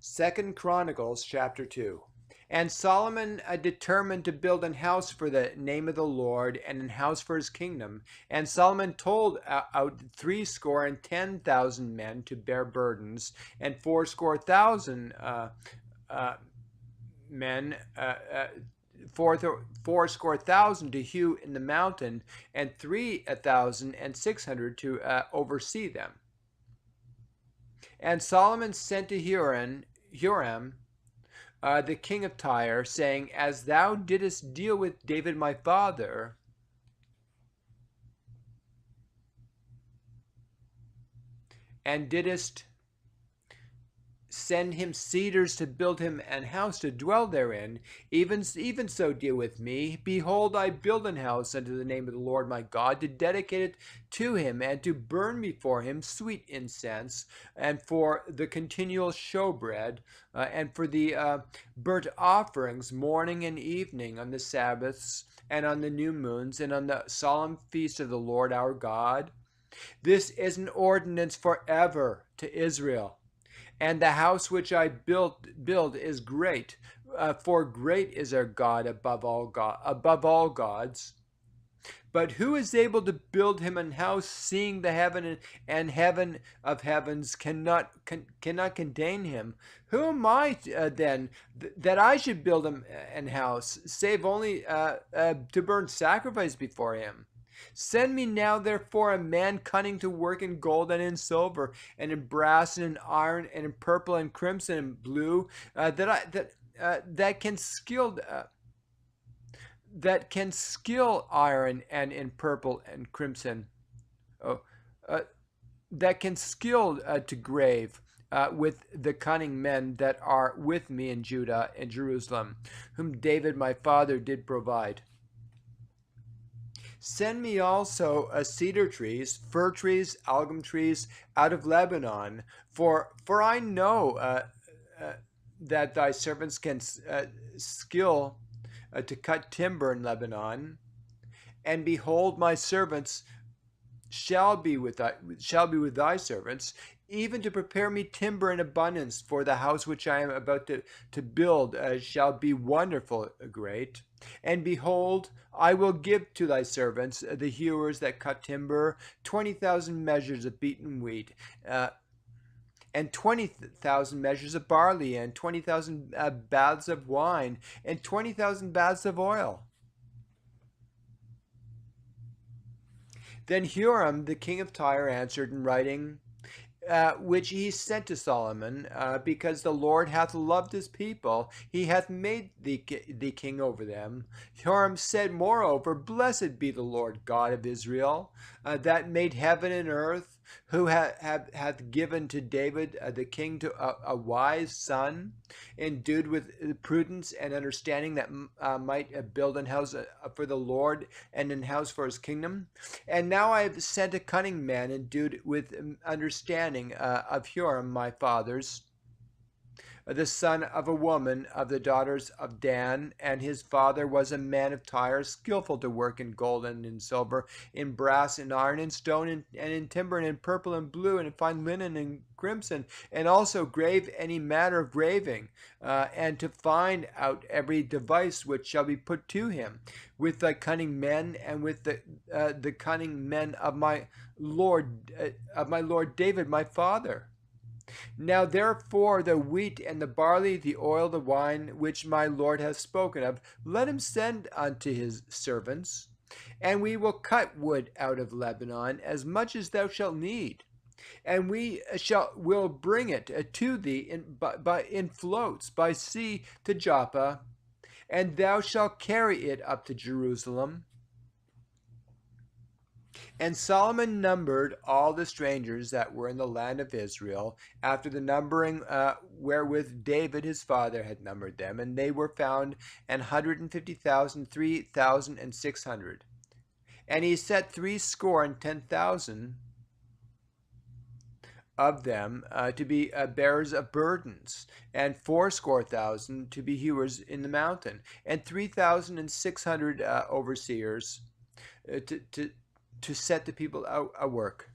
Second Chronicles chapter 2. And Solomon determined to build an house for the name of the Lord, and an house for his kingdom. And Solomon told out 70,000 men to bear burdens, and 80,000 men, 80,000 to hew in the mountain, and 3,600 to oversee them. And Solomon sent to Huram, the king of Tyre, saying, As thou didst deal with David my father, and didst send him cedars to build him an house to dwell therein, even so deal with me. Behold, I build an house unto the name of the Lord my God, to dedicate it to him, and to burn before him sweet incense, and for the continual showbread, and for the burnt offerings morning and evening, on the Sabbaths, and on the new moons, and on the solemn feast of the Lord our God. This is an ordinance forever to Israel. And the house which I build is great, for great is our God above all gods. But who is able to build him an house, seeing the heaven and heaven of heavens cannot contain him? Who am I then that I should build him an house, save only to burn sacrifice before him? Send me now, therefore, a man cunning to work in gold and in silver, and in brass and in iron, and in purple and crimson and blue, that can skill iron and in purple and crimson, that can skill to grave. With the cunning men that are with me in Judah and Jerusalem, whom David my father did provide. Send me also cedar trees, fir trees, algum trees out of Lebanon, for I know that thy servants can skill to cut timber in Lebanon. And behold, my servants shall be with thy servants, even to prepare me timber in abundance, for the house which I am about to build shall be wonderful great. And behold, I will give to thy servants, the hewers that cut timber, 20,000 measures of beaten wheat, and 20,000 measures of barley, and 20,000 baths of wine, and 20,000 baths of oil. Then Huram, the king of Tyre, answered in writing, which he sent to Solomon, because the Lord hath loved his people, he hath made thee king over them. Huram said, Moreover, Blessed be the Lord God of Israel, that made heaven and earth, who hath given to David the king to a wise son, endued with prudence and understanding, that might build an house for the Lord, and an house for his kingdom. And now I have sent a cunning man, endued with understanding, of Huram my father's, the son of a woman of the daughters of Dan, and his father was a man of Tyre, skillful to work in gold and in silver, in brass and iron and stone, and in timber, and in purple and blue, and in fine linen and crimson, and also grave any matter of graving, and to find out every device which shall be put to him, with thy cunning men, and with the cunning men of my Lord David my father. Now therefore the wheat and the barley, the oil, the wine, which my Lord hath spoken of, let him send unto his servants, and we will cut wood out of Lebanon, as much as thou shalt need, and will bring it to thee in floats by sea to Joppa, and thou shalt carry it up to Jerusalem. And Solomon numbered all the strangers that were in the land of Israel, after the numbering wherewith David his father had numbered them, and they were found 150,000, 3,600. And he set 70,000 of them to be bearers of burdens, and 80,000 to be hewers in the mountain, and 3,600 overseers to set the people out work.